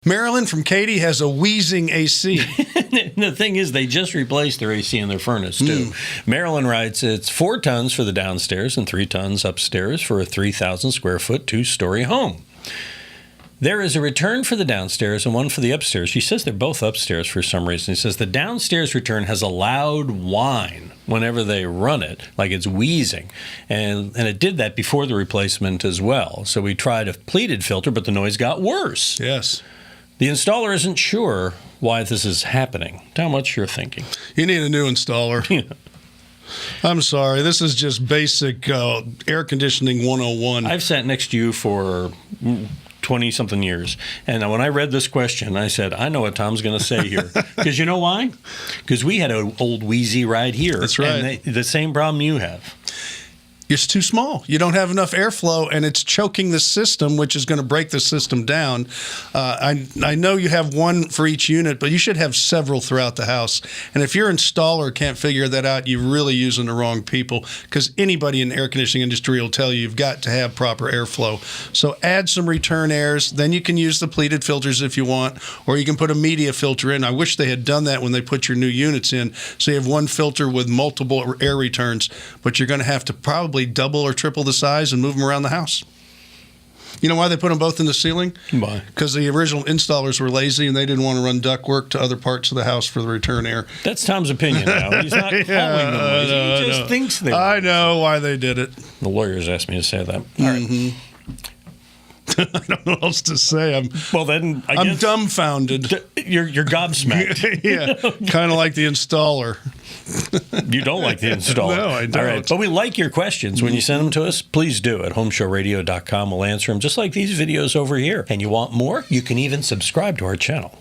Marilyn from Katy has a wheezing AC. The thing is, they just replaced their AC in their furnace, too. Marilyn writes, it's 4 tons for the downstairs and 3 tons upstairs for a 3,000 square foot, 2-story home. There is a return for the downstairs and one for the upstairs. She says they're both upstairs for some reason. She says the downstairs return has a loud whine whenever they run it, like it's wheezing. And it did that before the replacement as well. So we tried a pleated filter, but the noise got worse. Yes. The installer isn't sure why this is happening. Tell them what you're thinking. You need a new installer. Yeah. I'm sorry. This is just basic air conditioning 101. I've sat next to you for 20-something years. And when I read this question, I said, I know what Tom's going to say here. Because you know why? Because we had an old wheezy right here. That's right. And the same problem you have. It's too small. You don't have enough airflow, and it's choking the system, which is going to break the system down. I know you have one for each unit, but you should have several throughout the house. And if your installer can't figure that out, you're really using the wrong people, because anybody in the air conditioning industry will tell you you've got to have proper airflow. So add some return airs. Then you can use the pleated filters if you want, or you can put a media filter in. I wish they had done that when they put your new units in, so you have one filter with multiple air returns, but you're going to have to probably double or triple the size and move them around the house. You know why they put them both in the ceiling? Why? Because the original installers were lazy and they didn't want to run ductwork to other parts of the house for the return air. That's Tom's opinion now. He's not calling them lazy. He just thinks they I know why they did it. The lawyers asked me to say that. All right. I don't know what else to say. I'm guess dumbfounded. You're gobsmacked. Yeah, kind of like the installer. You don't like the installer. No, I don't. All right, but we like your questions. When you send them to us, please do. At homeshowradio.com, we'll answer them just like these videos over here. And you want more? You can even subscribe to our channel.